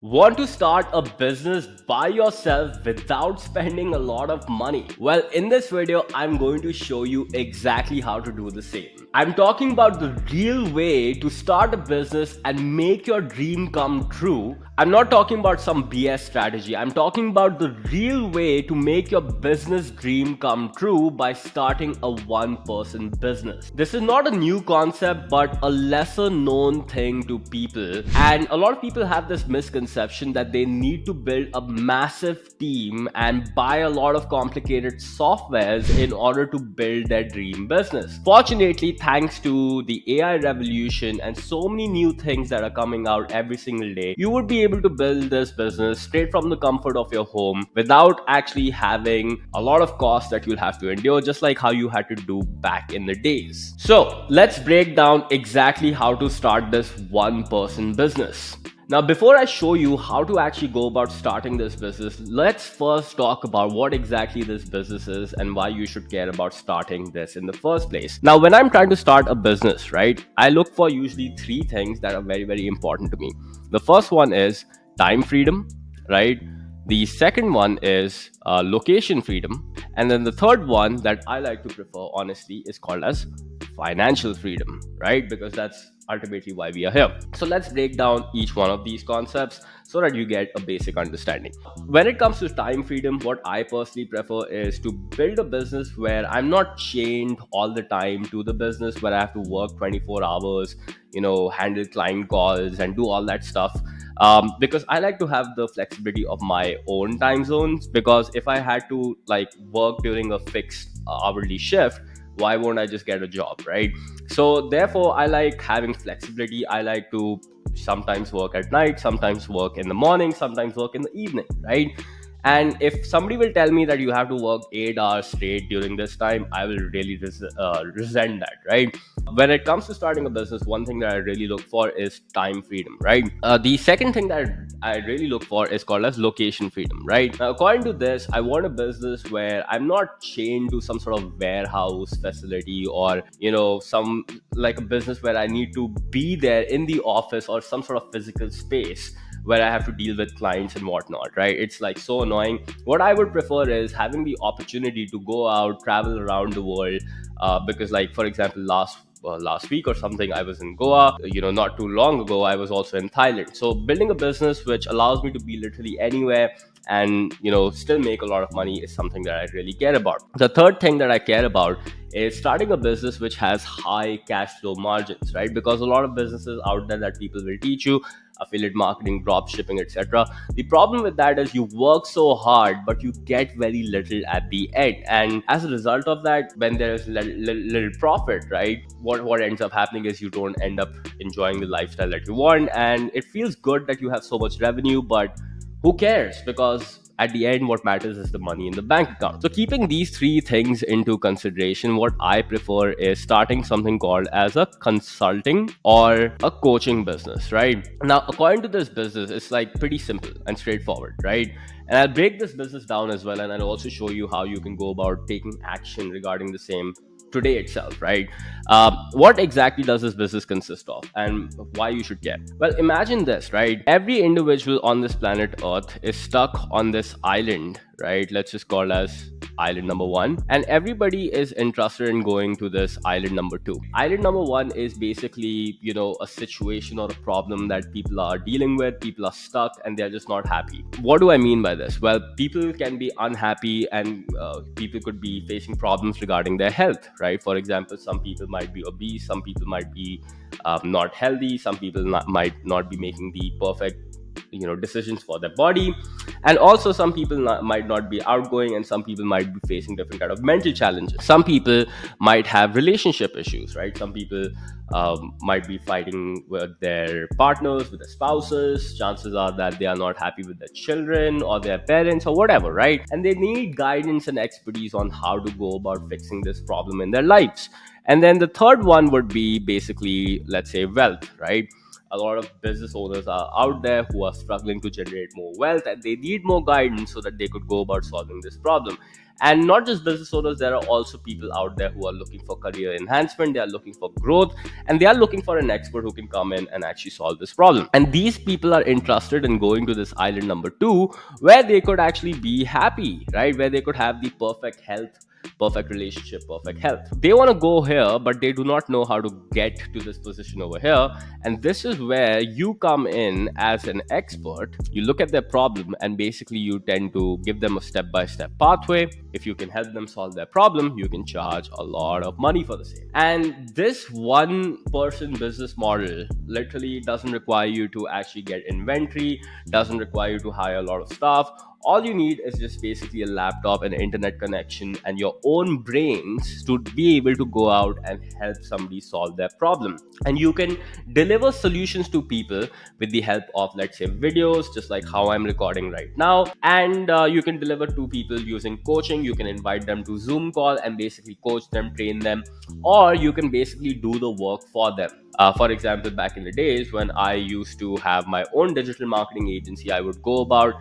Want to start a business by yourself without spending a lot of money? Well, in this video, I'm going to show you exactly how to do the same. I'm talking about the real way to start a business and make your dream come true. I'm not talking about some BS strategy. I'm talking about the real way to make your business dream come true by starting a one-person business. This is not a new concept, but a lesser known thing to people. And a lot of people have this misconception that they need to build a massive team and buy a lot of complicated softwares in order to build their dream business. Fortunately, thanks to the AI revolution and so many new things that are coming out every single day, you would be able to build this business straight from the comfort of your home without actually having a lot of costs that you'll have to endure, just like how you had to do back in the days. So let's break down exactly how to start this one person business. Now, before I show you how to actually go about starting this business, let's first talk about what exactly this business is and why you should care about starting this in the first place. Now, when I'm trying to start a business, right, I look for usually three things that are very, very important to me. The first one is time freedom, right? The second one is location freedom. And then the third one that I like to prefer, honestly, is called as financial freedom, right? Because that's ultimately why we are here. So let's break down each one of these concepts so that you get a basic understanding. When it comes to time freedom, what I personally prefer is to build a business where I'm not chained all the time to the business, where I have to work 24 hours, handle client calls and do all that stuff. Because I like to have the flexibility of my own time zones. Because if I had to work during a fixed hourly shift, why won't I just get a job, right? So therefore, I like having flexibility. I like to sometimes work at night, sometimes work in the morning, sometimes work in the evening, right? And if somebody will tell me that you have to work 8 hours straight during this time, I will really resent that, right? When it comes to starting a business, one thing that I really look for is time freedom, right? The second thing that I really look for is called as location freedom, right? Now, according to this, I want a business where I'm not chained to some sort of warehouse facility, or some like a business where I need to be there in the office or some sort of physical space where I have to deal with clients and whatnot, right? It's like so annoying. What I would prefer is having the opportunity to go out, travel around the world, because, like, for example, last week or something, I was in Goa. Not too long ago, I was also in Thailand. So building a business which allows me to be literally anywhere and still make a lot of money is something that I really care about. The third thing that I care about is starting a business which has high cash flow margins, right? Because a lot of businesses out there that people will teach you, affiliate marketing, drop shipping, etc. The problem with that is you work so hard, but you get very little at the end. And as a result of that, when there is little profit, right, what ends up happening is you don't end up enjoying the lifestyle that you want. And it feels good that you have so much revenue, but who cares? Because at the end, what matters is the money in the bank account. So keeping these three things into consideration, what I prefer is starting something called as a consulting or a coaching business, right? Now, according to this business, it's like pretty simple and straightforward, right? And I'll break this business down as well, and I'll also show you how you can go about taking action regarding the same today itself, right? What exactly does this business consist of, and why you should care? Well, imagine this, right? Every individual on this planet Earth is stuck on this island, right? Let's just call as island number one, and everybody is interested in going to this island number two. Island number one is basically a situation or a problem that people are dealing with. People are stuck and they're just not happy. What do I mean by this? Well, people can be unhappy, and people could be facing problems regarding their health, right? For example, some people might be obese, some people might be not healthy, some people might not be making the perfect decisions for their body, and also some people might not be outgoing, and some people might be facing different kind of mental challenges. Some people might have relationship issues, right? Some people might be fighting with their partners, with their spouses. Chances are that they are not happy with their children or their parents or whatever, right? And they need guidance and expertise on how to go about fixing this problem in their lives. And then the third one would be basically, let's say, wealth, right? A lot of business owners are out there who are struggling to generate more wealth, and they need more guidance so that they could go about solving this problem. And not just business owners, there are also people out there who are looking for career enhancement, they are looking for growth, and they are looking for an expert who can come in and actually solve this problem. And these people are interested in going to this island number 2, where they could actually be happy, right? Where they could have the perfect health, perfect relationship, perfect health. They want to go here, but they do not know how to get to this position over here. And this is where you come in as an expert. You look at their problem and basically you tend to give them a step-by-step pathway. If you can help them solve their problem, you can charge a lot of money for the same. And this one person business model literally doesn't require you to actually get inventory, doesn't require you to hire a lot of staff. All you need is just basically a laptop, an internet connection, and your own brains to be able to go out and help somebody solve their problem. And you can deliver solutions to people with the help of, let's say, videos, just like how I'm recording right now. And you can deliver to people using coaching. You can invite them to Zoom call and basically coach them, train them, or you can basically do the work for them. For example, back in the days when I used to have my own digital marketing agency, I would go about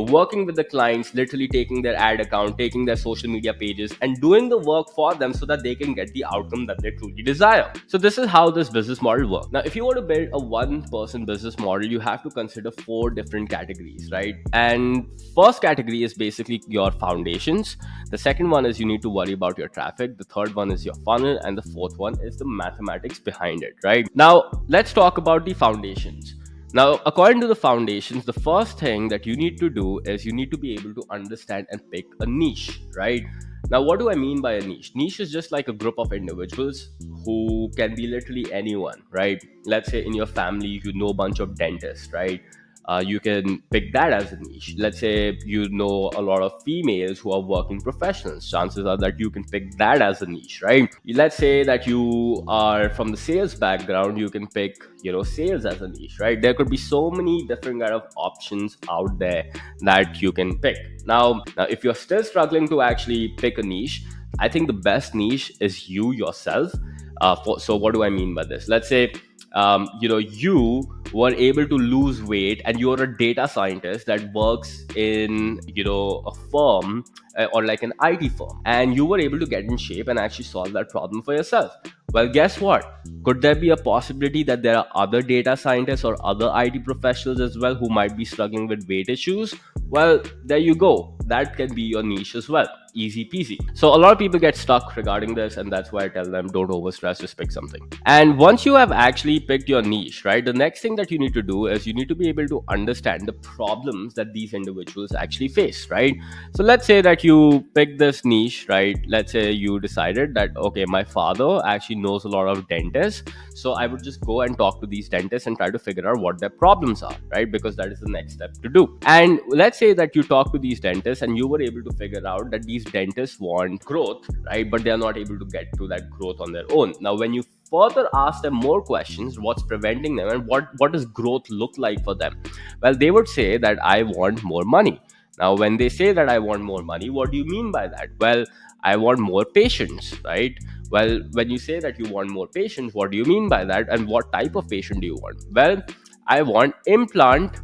working with the clients, literally taking their ad account, taking their social media pages, and doing the work for them so that they can get the outcome that they truly desire. So this is how this business model works. Now, if you want to build a one-person business model, you have to consider 4 different categories, right? And first category is basically your foundations. The second one is you need to worry about your traffic. The third one is your funnel, and the fourth one is the mathematics behind it, right? Now, let's talk about the foundations. Now, according to the foundations, the first thing that you need to do is you need to be able to understand and pick a niche, right? Now, what do I mean by a niche? Niche is just like a group of individuals who can be literally anyone, right? Let's say in your family, you know a bunch of dentists, right? You can pick that as a niche. Let's say you know a lot of females who are working professionals. Chances are that you can pick that as a niche, right? Let's say that you are from the sales background, you can pick, sales as a niche, right? There could be so many different kind of options out there that you can pick. Now, if you're still struggling to actually pick a niche, I think the best niche is you yourself. So what do I mean by this? Let's say you were able to lose weight and you're a data scientist that works in a firm, or like an IT firm, and you were able to get in shape and actually solve that problem for yourself. Well, guess what? Could there be a possibility that there are other data scientists or other IT professionals as well who might be struggling with weight issues? Well, there you go. That can be your niche as well. Easy peasy. So a lot of people get stuck regarding this, and that's why I tell them don't overstress, just pick something. And once you have actually picked your niche, right, the next thing that you need to do is you need to be able to understand the problems that these individuals actually face, right? So let's say that you pick this niche, right? Let's say you decided that, okay, my father actually knows a lot of dentists, so I would just go and talk to these dentists and try to figure out what their problems are, right? Because that is the next step to do. And let's say that you talk to these dentists and you were able to figure out that these dentists want growth, right? But they are not able to get to that growth on their own. Now, when you further ask them more questions, what's preventing them and what does growth look like for them? Well, they would say that I want more money. Now, when they say that I want more money, what do you mean by that? Well, I want more patients, right? Well, when you say that you want more patients, what do you mean by that? And what type of patient do you want? Well, I want implant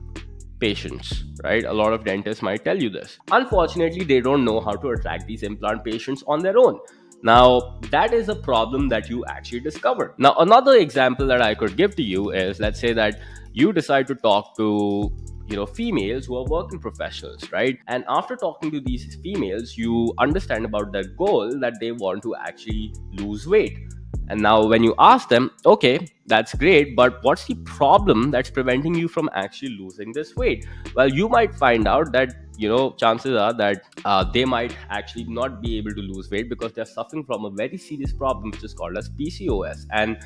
patients, right? A lot of dentists might tell you this. Unfortunately, they don't know how to attract these implant patients on their own. Now, that is a problem that you actually discovered. Now, another example that I could give to you is, let's say that you decide to talk to females who are working professionals, right? And after talking to these females, you understand about their goal that they want to actually lose weight. And now when you ask them, okay, that's great, but what's the problem that's preventing you from actually losing this weight? Well, you might find out that chances are that they might actually not be able to lose weight because they're suffering from a very serious problem which is called as PCOS. And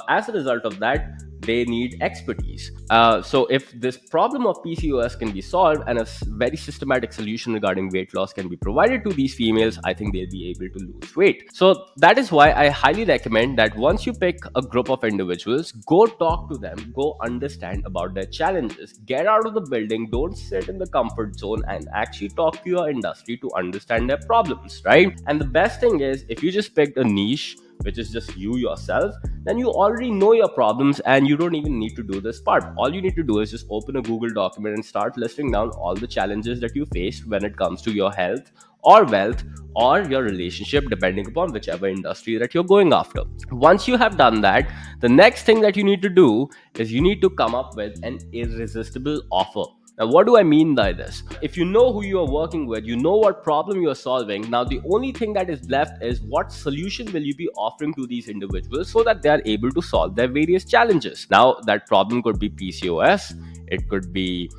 as a result of that, they need expertise. So if this problem of PCOS can be solved and a very systematic solution regarding weight loss can be provided to these females, I think they'll be able to lose weight. So that is why I highly recommend that once you pick a group of individuals, go talk to them, go understand about their challenges, get out of the building, don't sit in the comfort zone, and actually talk to your industry to understand their problems, right? And the best thing is, if you just picked a niche which is just you yourself, then you already know your problems and you don't even need to do this part. All you need to do is just open a Google document and start listing down all the challenges that you faced when it comes to your health or wealth or your relationship, depending upon whichever industry that you're going after. Once you have done that, the next thing that you need to do is you need to come up with an irresistible offer. Now, what do I mean by this? If you know who you are working with, you know what problem you are solving. Now, the only thing that is left is what solution will you be offering to these individuals so that they are able to solve their various challenges. Now, that problem could be PCOS, it could be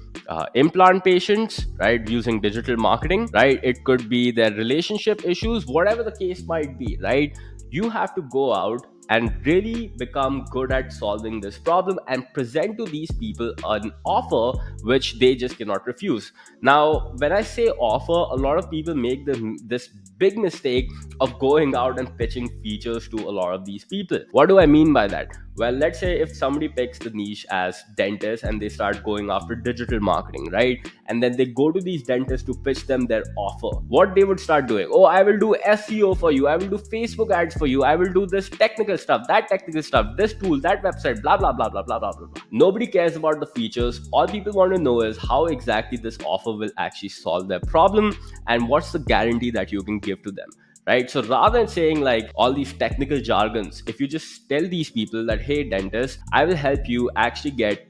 implant patients, right, using digital marketing, right? It could be their relationship issues, whatever the case might be, right? You have to go out and really become good at solving this problem and present to these people an offer which they just cannot refuse. Now, when I say offer, a lot of people make this big mistake of going out and pitching features to a lot of these people. What do I mean by that? Well, let's say if somebody picks the niche as dentist and they start going after digital marketing, right? And then they go to these dentists to pitch them their offer. What they would start doing: oh, I will do SEO for you, I will do Facebook ads for you, I will do this technical stuff, that technical stuff, this tool, that website, blah blah blah blah blah blah blah. Nobody cares about the features. All people want to know is how exactly this offer will actually solve their problem and what's the guarantee that you can give to them, right? So rather than saying like all these technical jargons, if you just tell these people that, hey dentist, I will help you actually get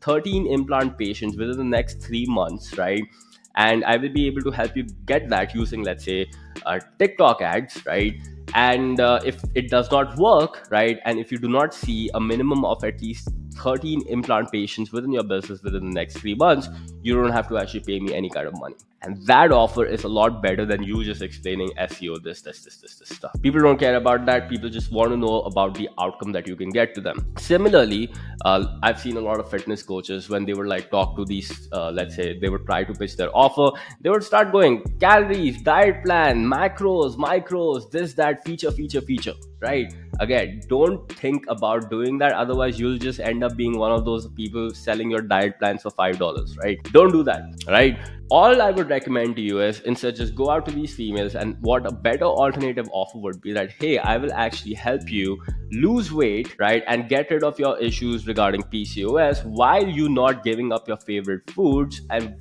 13 implant patients within the next 3 months, right? And I will be able to help you get that using, let's say, TikTok ads, right? And if it does not work, right, and if you do not see a minimum of at least 13 implant patients within your business within the next 3 months, you don't have to actually pay me any kind of money. And that offer is a lot better than you just explaining SEO, this stuff. People don't care about that. People just want to know about the outcome that you can get to them. Similarly, I've seen a lot of fitness coaches, when they would like talk to these, let's say they would try to pitch their offer, they would start going calories, diet plan, macros, micros, this, that, feature, right? Again, don't think about doing that. Otherwise, you'll just end up being one of those people selling your diet plans for $5, right? Don't do that, right? All I would recommend to you is instead just go out to these females, and what a better alternative offer would be that, hey, I will actually help you lose weight, right, and get rid of your issues regarding PCOS while you not giving up your favorite foods, and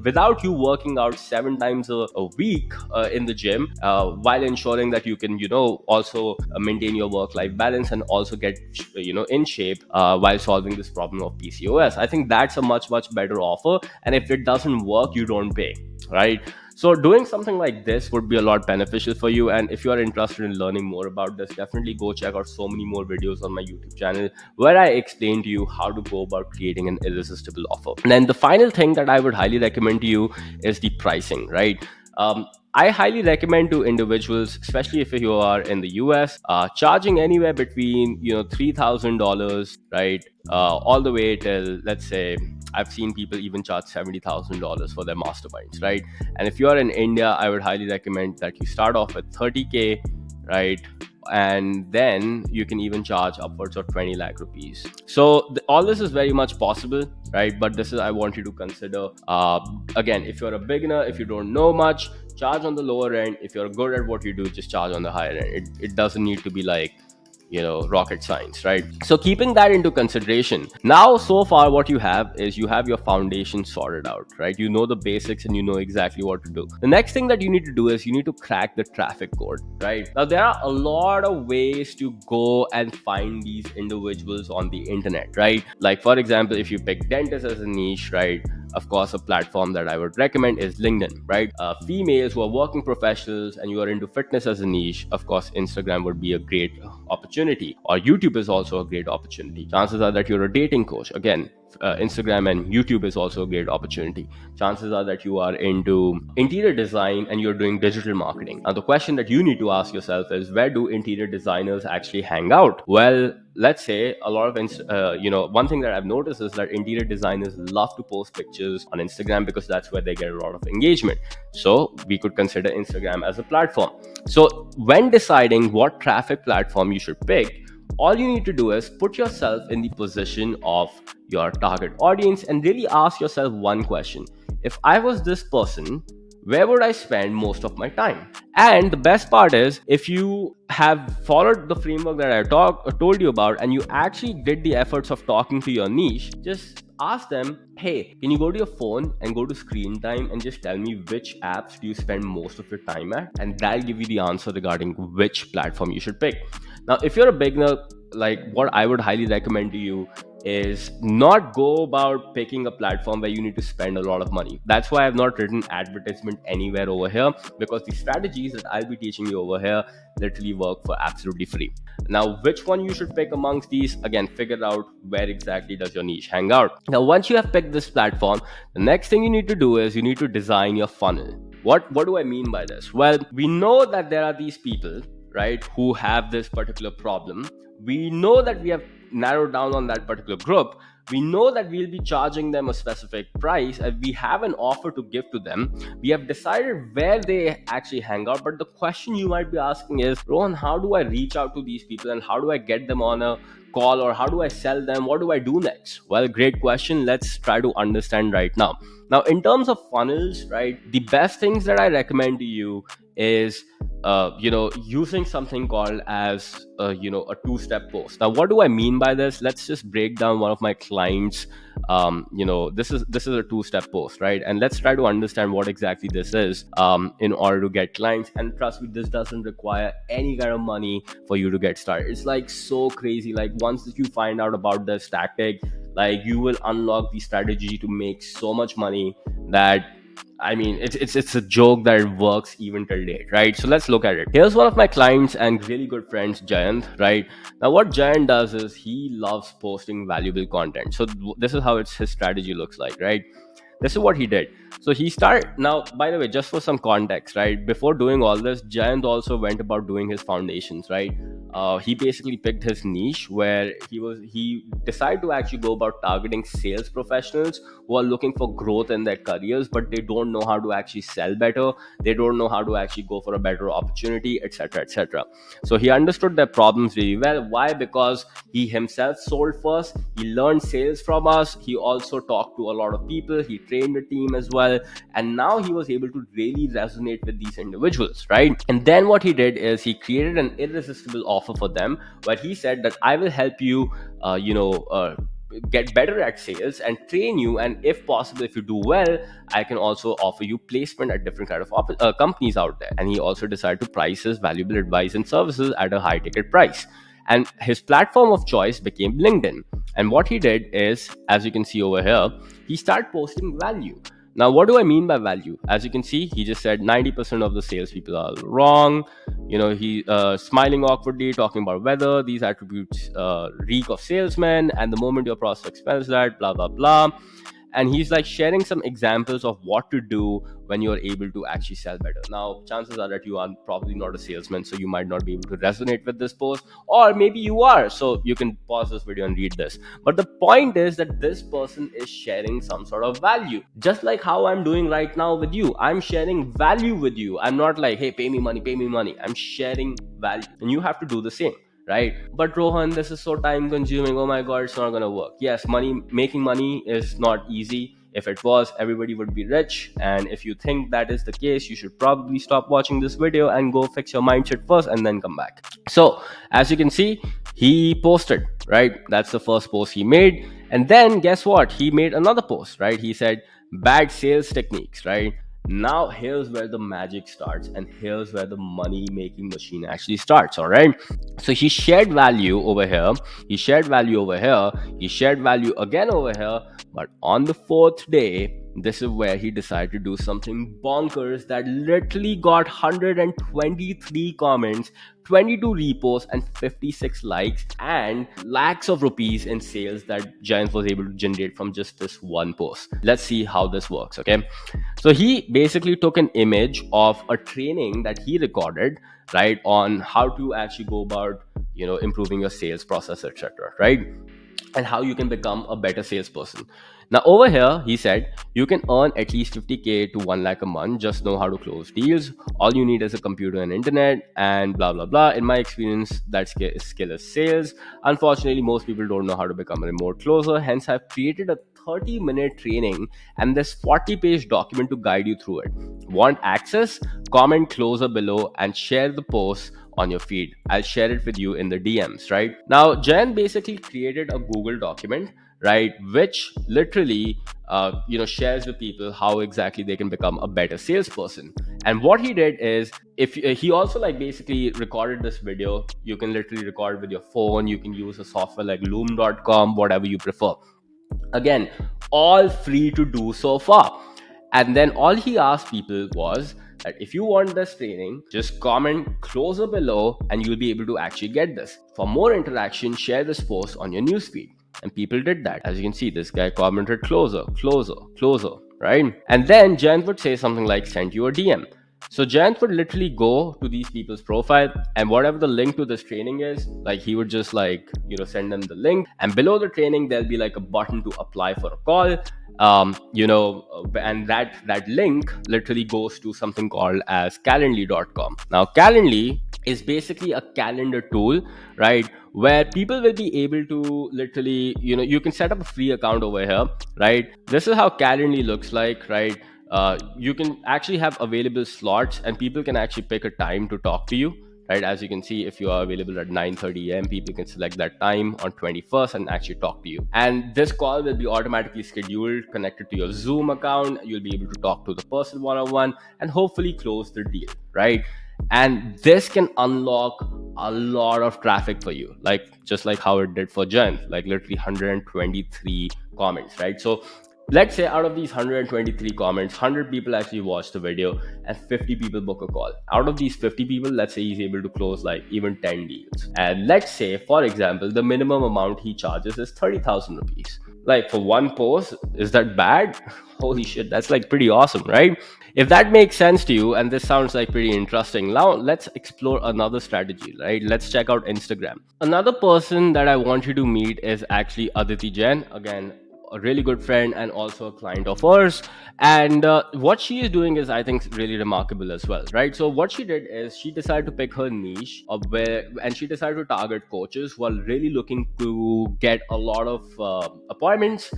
without you working out 7 times a week in the gym, while ensuring that you can also maintain your work-life balance and also get in shape while solving this problem of PCOS. I think that's a much better offer, and if it doesn't work, you don't pay, right? So doing something like this would be a lot beneficial for you. And if you are interested in learning more about this, definitely go check out so many more videos on my YouTube channel where I explain to you how to go about creating an irresistible offer. And then the final thing that I would highly recommend to you is the pricing, right? I highly recommend to individuals, especially if you are in the US, charging anywhere between $3,000, right, all the way till, let's say, I've seen people even charge $70,000 for their masterminds, right? And if you are in India, I would highly recommend that you start off with 30K, right? And then you can even charge upwards of 20 lakh rupees. So all this is very much possible, right? But this is, I want you to consider, again, if you're a beginner, if you don't know much, charge on the lower end. If you're good at what you do, just charge on the higher end. It doesn't need to be like rocket science, right? So keeping that into consideration, now so far what you have is you have your foundation sorted out, right? You know the basics and you know exactly what to do. The next thing that you need to do is you need to crack the traffic code, right? Now there are a lot of ways to go and find these individuals on the internet, right? Like for example, if you pick dentist as a niche, right, of course a platform that I would recommend is LinkedIn, right? Females who are working professionals and you are into fitness as a niche, of course Instagram would be a great opportunity, or YouTube is also a great opportunity. Chances are that you're a dating coach, again, Instagram and YouTube is also a great opportunity. Chances are that you are into interior design and you're doing digital marketing. Now the question that you need to ask yourself is, where do interior designers actually hang out? Well, let's say a lot of one thing that I've noticed is that interior designers love to post pictures on Instagram because that's where they get a lot of engagement. So we could consider Instagram as a platform. So when deciding what traffic platform you should pick, all you need to do is put yourself in the position of your target audience and really ask yourself one question. If I was this person, where would I spend most of my time? And the best part is, if you have followed the framework that told you about, and you actually did the efforts of talking to your niche, just ask them, hey, can you go to your phone and go to screen time and just tell me which apps do you spend most of your time at? And that'll give you the answer regarding which platform you should pick. Now, if you're a beginner, like, what I would highly recommend to you is not go about picking a platform where you need to spend a lot of money. That's why I've not written advertisement anywhere over here, because the strategies that I'll be teaching you over here literally work for absolutely free. Now, which one you should pick amongst these, again, figure out where exactly does your niche hang out. Now, once you have picked this platform, the next thing you need to do is you need to design your funnel. What do I mean by this? Well, we know that there are these people, right, who have this particular problem. We know that we have narrowed down on that particular group. We know that we'll be charging them a specific price, and we have an offer to give to them. We have decided where they actually hang out. But the question you might be asking is, Rohan, how do I reach out to these people, and how do I get them on a call, or how do I sell them? What do I do next? Well, great question. Let's try to understand right now. Now, in terms of funnels, right, the best things that I recommend to you is using something called as a two-step post. Now, what do I mean by this? Let's just break down one of my clients. This is a two-step post, right? And let's try to understand what exactly this is in order to get clients. And trust me, this doesn't require any kind of money for you to get started. It's like so crazy. Like, once you find out about this tactic, like, you will unlock the strategy to make so much money that, I mean, it's a joke that it works even till date, right? So let's look at it. Here's one of my clients and really good friends, Jayant, right? Now, what Jayant does is he loves posting valuable content. So this is how his strategy looks like, right? This is what he did. So he started. Now, by the way, just for some context, right, before doing all this, Jayant also went about doing his foundations, right? He basically picked his niche where he decided to actually go about targeting sales professionals who are looking for growth in their careers, but they don't know how to actually sell better. They don't know how to actually go for a better opportunity, etc., etc. So he understood their problems really well. Why? Because he himself sold first. He learned sales from us. He also talked to a lot of people. He trained a team as well, and now he was able to really resonate with these individuals, right? And then what he did is he created an irresistible offer for them, where he said that I will help you get better at sales and train you, and if possible, if you do well, I can also offer you placement at different kind of companies out there. And he also decided to price his valuable advice and services at a high ticket price, and his platform of choice became LinkedIn. And what he did is, as you can see over here, he started posting value. Now, what do I mean by value? As you can see, he just said 90% of the salespeople are wrong. He smiling awkwardly, talking about weather. These attributes reek of salesman, and the moment your prospect smells that, blah, blah, blah. And he's like sharing some examples of what to do when you're able to actually sell better. Now, chances are that you are probably not a salesman, so you might not be able to resonate with this post, or maybe you are, so you can pause this video and read this. But the point is that this person is sharing some sort of value, just like how I'm doing right now with you. I'm sharing value with you. I'm not like, hey, pay me money, pay me money. I'm sharing value, and you have to do the same, right? But Rohan, this is so time consuming. Oh my god, it's not gonna work. Yes, making money is not easy. If it was, everybody would be rich. And if you think that is the case, you should probably stop watching this video and go fix your mindset first and then come back. So as you can see, he posted, right? That's the first post he made. And then guess what? He made another post, right? He said bad sales techniques, right? Now here's where the magic starts, and here's where the money making machine actually starts. All right, so he shared value over here, he shared value over here, he shared value again over here. But on the fourth day, this is where he decided to do something bonkers that literally got 123 comments, 22 reposts, and 56 likes, and lakhs of rupees in sales that Giant was able to generate from just this one post. Let's see how this works. Okay, so he basically took an image of a training that he recorded, right, on how to actually go about improving your sales process, etc., right, and how you can become a better salesperson. Now over here, he said you can earn at least 50k to 1 lakh a month. Just know how to close deals. All you need is a computer and internet, and blah blah blah. In my experience, that skill is sales. Unfortunately, most people don't know how to become a remote closer. Hence, I've created a 30-minute training and this 40-page document to guide you through it. Want access? Comment closer below and share the post on your feed. I'll share it with you in the DMs, right? Now, Jen basically created a Google document, right, which literally shares with people how exactly they can become a better salesperson. And what he did is, if he also like basically recorded this video. You can literally record with your phone, you can use a software like loom.com, whatever you prefer. Again, all free to do so far. And then all he asked people was that if you want this training, just comment closer below and you'll be able to actually get this. For more interaction, share this post on your newsfeed. And people did that. As you can see, this guy commented closer, closer, closer, right? And then Jen would say something like send you a DM. So Jayant would literally go to these people's profile, and whatever the link to this training is, like he would just like send them the link, and below the training there'll be like a button to apply for a call. And that link literally goes to something called as Calendly.com. Now Calendly is basically a calendar tool, right, where people will be able to literally you can set up a free account over here, right? This is how Calendly looks like, right? You can actually have available slots and people can actually pick a time to talk to you, right? As you can see, if you are available at 9:30 a.m., people can select that time on 21st and actually talk to you. And this call will be automatically scheduled, connected to your Zoom account. You'll be able to talk to the person one-on-one and hopefully close the deal, right? And this can unlock a lot of traffic for you, like just like how it did for Jen, like literally 123 comments, right? So let's say out of these 123 comments, 100 people actually watch the video and 50 people book a call. Out of these 50 people, let's say he's able to close like even 10 deals. And let's say, for example, the minimum amount he charges is 30,000 rupees. Like for one post, is that bad? Holy shit, that's like pretty awesome, right? If that makes sense to you and this sounds like pretty interesting, now let's explore another strategy, right? Let's check out Instagram. Another person that I want you to meet is actually Aditi Jain. Again, a really good friend and also a client of ours. And what she is doing is, I think, really remarkable as well, right? So what she did is she decided to pick her niche of and she decided to target coaches who are really looking to get a lot of appointments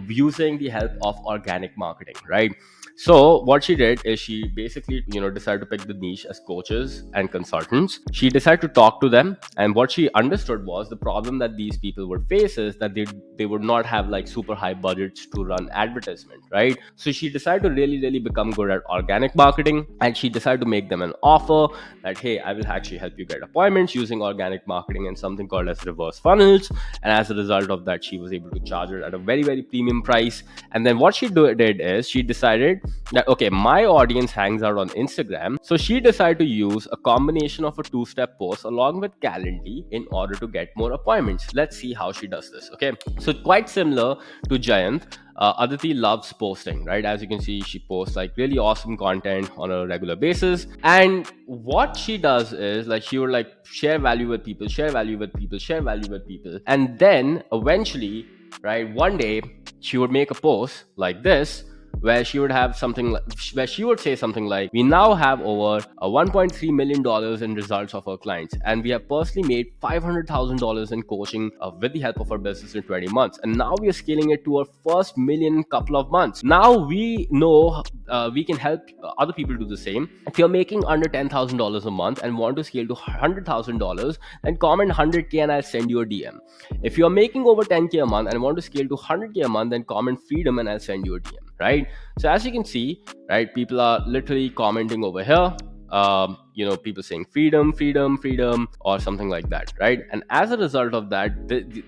using the help of organic marketing, right? So what she did is she basically, decided to pick the niche as coaches and consultants. She decided to talk to them, and what she understood was the problem that these people would face is that they would not have like super high budgets to run advertisement, right? So she decided to really become good at organic marketing, and she decided to make them an offer that, hey, I will actually help you get appointments using organic marketing and something called as reverse funnels. And as a result of that, she was able to charge it at a very premium price. And then what she did is she decided that, okay, my audience hangs out on Instagram, so she decided to use a combination of a two-step post along with Calendly in order to get more appointments. Let's see how she does this. Okay, so quite similar to Jayant, Aditi loves posting, right? As you can see, she posts like really awesome content on a regular basis. And what she does is like she would like share value with people, share value with people, share value with people, and then eventually, right, one day she would make a post like this where she would have something where she would say something like, we now have over $1.3 million in results of our clients, and we have personally made $500,000 in coaching with the help of our business in 20 months, and now we are scaling it to our first million in couple of months. Now we know we can help other people do the same. If you're making under $10,000 a month and want to scale to $100,000, then comment 100K and I'll send you a DM. If you're making over 10K a month and want to scale to 100K a month, then comment freedom and I'll send you a DM, right? So as you can see, right, people are literally commenting over here, people saying freedom or something like that, right? And as a result of that,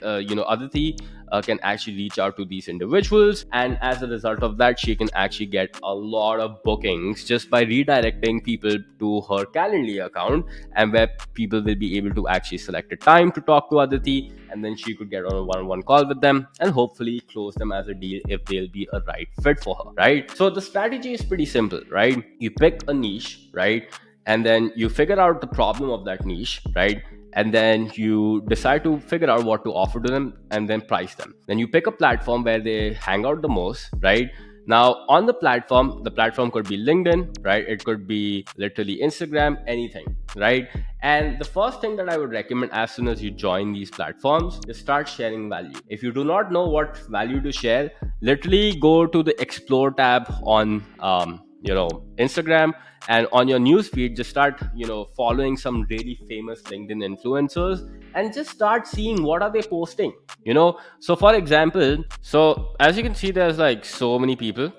Aditi can actually reach out to these individuals, and as a result of that, she can actually get a lot of bookings just by redirecting people to her Calendly account, and where people will be able to actually select a time to talk to Aditi, and then she could get on a one-on-one call with them and hopefully close them as a deal if they'll be a right fit for her, right? So the strategy is pretty simple, right? You pick a niche, right? And then you figure out the problem of that niche, right? And then you decide to figure out what to offer to them and then price them. Then you pick a platform where they hang out the most, right? Now on the platform could be LinkedIn, right? It could be literally Instagram, anything, right? And the first thing that I would recommend as soon as you join these platforms is start sharing value. If you do not know what value to share, literally go to the explore tab on Instagram, and on your news feed just start following some really famous LinkedIn influencers and just start seeing what are they posting. So for example, so as you can see, there's like so many people.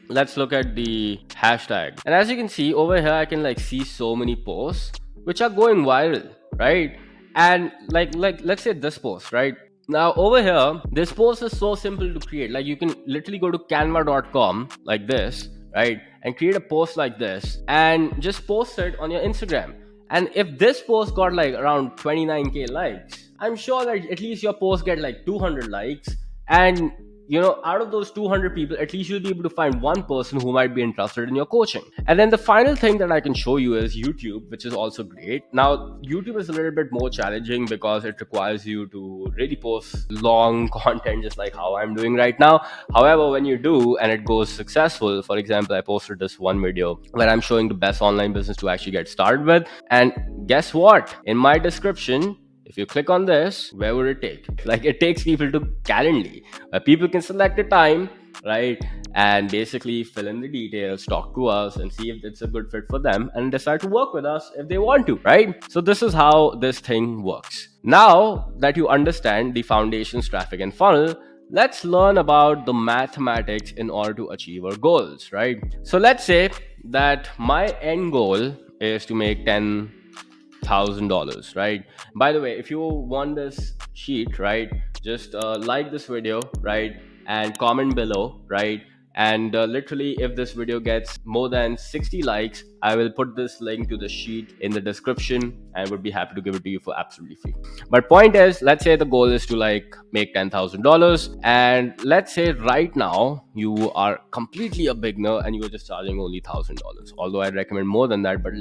Let's look at the hashtag, and as you can see over here, I can like see so many posts which are going viral, right? And like let's say this post, right? Now over here, this post is so simple to create. Like you can literally go to canva.com like this, right? And create a post like this and just post it on your Instagram. And if this post got like around 29k likes, I'm sure that at least your post get like 200 likes. And out of those 200 people, at least you'll be able to find one person who might be interested in your coaching. And then the final thing that I can show you is YouTube, which is also great. Now YouTube is a little bit more challenging because it requires you to really post long content, just like how I'm doing right now. However, when you do and it goes successful, for example, I posted this one video where I'm showing the best online business to actually get started with, and guess what, in my description, if you click on this, where would it take? Like it takes people to Calendly, where people can select a time, right? And basically fill in the details, talk to us, and see if it's a good fit for them and decide to work with us if they want to, right? So this is how this thing works. Now that you understand the foundations, traffic, and funnel, let's learn about the mathematics in order to achieve our goals, right? So let's say that my end goal is to make $10,000, right? By the way, if you want this sheet, right, just like this video, right, and comment below, right? And literally, if this video gets more than 60 likes, I will put this link to the sheet in the description and would be happy to give it to you for absolutely free. But point is, let's say the goal is to like make $10,000, and let's say right now you are completely a beginner and you are just charging only $1,000. Although I recommend more than that, but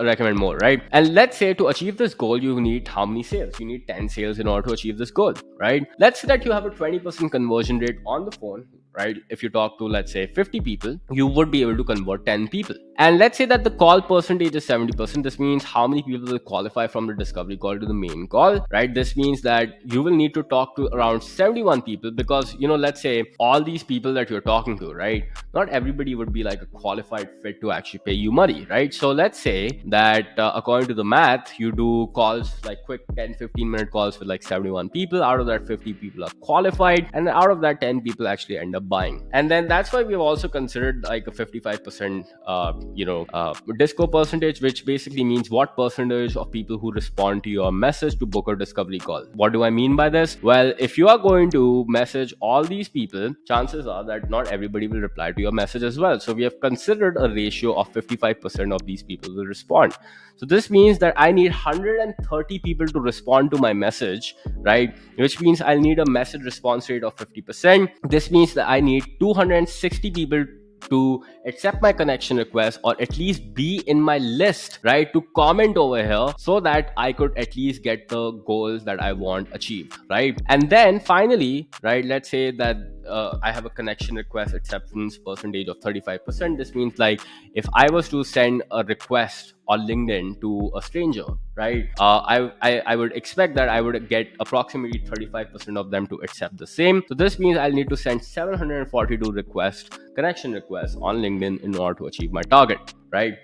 recommend more, right? And let's say to achieve this goal, you need how many sales? You need 10 sales in order to achieve this goal, right? Let's say that you have a 20% conversion rate on the phone, right? If you talk to, let's say, 50 people, you would be able to convert 10 people. And let's say that the call percentage is 70%. This means how many people will qualify from the discovery call to the main call, right? This means that you will need to talk to around 71 people because, let's say all these people that you're talking to, right? Not everybody would be like a qualified fit to actually pay you money, right? So let's say that according to the math, you do calls like quick 10-15 minute calls with like 71 people. Out of that, 50 people are qualified, and out of that, 10 people actually end up buying. And then that's why we've also considered like a 55% disco percentage, which basically means what percentage of people who respond to your message to book a discovery call. What do I mean by this? Well, if you are going to message all these people, chances are that not everybody will reply to your message as well. So we have considered a ratio of 55% of these people will respond. So this means that I need 130 people to respond to my message, right? Which means I'll need a message response rate of 50%. This means that I need 260 people to accept my connection request, or at least be in my list, right, to comment over here, so that I could at least get the goals that I want achieved, right? And then finally, right, let's say that I have a connection request acceptance percentage of 35%. This means like if I was to send a request on LinkedIn to a stranger, right, I would expect that I would get approximately 35% of them to accept the same. So this means I'll need to send 742 connection requests on LinkedIn in order to achieve my target, right?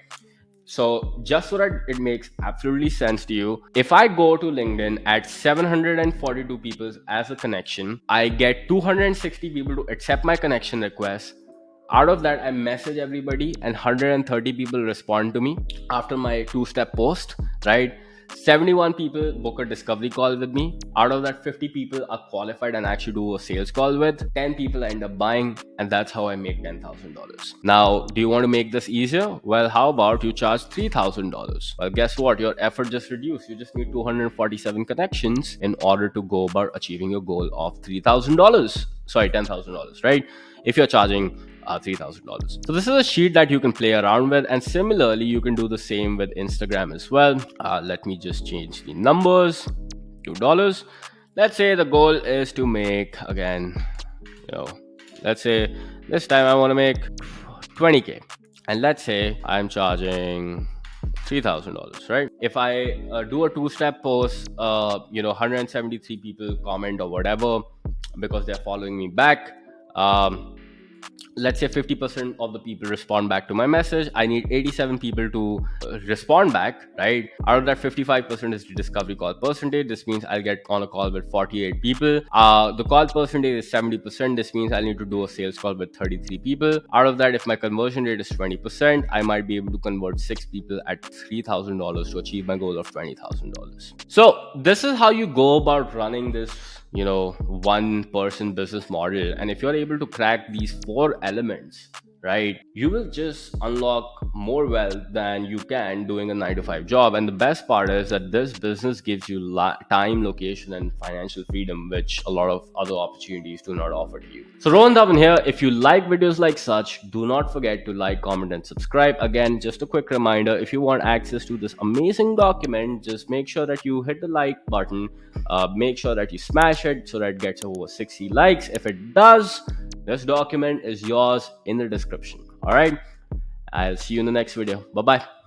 So just so that it makes absolutely sense to you, if I go to LinkedIn at 742 people as a connection, I get 260 people to accept my connection request. Out of that, I message everybody and 130 people respond to me after my two-step post, right? 71 people book a discovery call with me. Out of that, 50 people are qualified and actually do a sales call with. 10 people end up buying, and that's how I make $10,000. Now, do you want to make this easier? Well, how about you charge $3,000? Well, guess what? Your effort just reduced. You just need 247 connections in order to go about achieving your goal of $3,000. Sorry, $10,000, right? If you're charging $3,000. So this is a sheet that you can play around with, and similarly you can do the same with Instagram as well. Let me just change the numbers to dollars. Let's say the goal is to make, again, let's say This time I want to make 20K. And let's say I'm charging $3,000, right? If I do a two-step post, 173 people comment or whatever because they're following me back. Let's say 50% of the people respond back to my message. I need 87 people to respond back, right? Out of that, 55% is the discovery call percentage. This means I'll get on a call with 48 people. The call percentage is 70%. This means I need to do a sales call with 33 people. Out of that, if my conversion rate is 20%, I might be able to convert 6 people at $3,000 to achieve my goal of $20,000. So this is how you go about running this one person business model. And if you're able to crack these four elements, right, you will just unlock more wealth than you can doing a 9 to 5 job. And the best part is that this business gives you time, location, and financial freedom, which a lot of other opportunities do not offer to you. So Rohan Dhawan here. If you like videos like such, do not forget to like, comment, and subscribe. Again, just a quick reminder, if you want access to this amazing document, just make sure that you hit the like button. Make sure that you smash it so that it gets over 60 likes. If it does, this document is yours in the description. All right, I'll see you in the next video. Bye bye.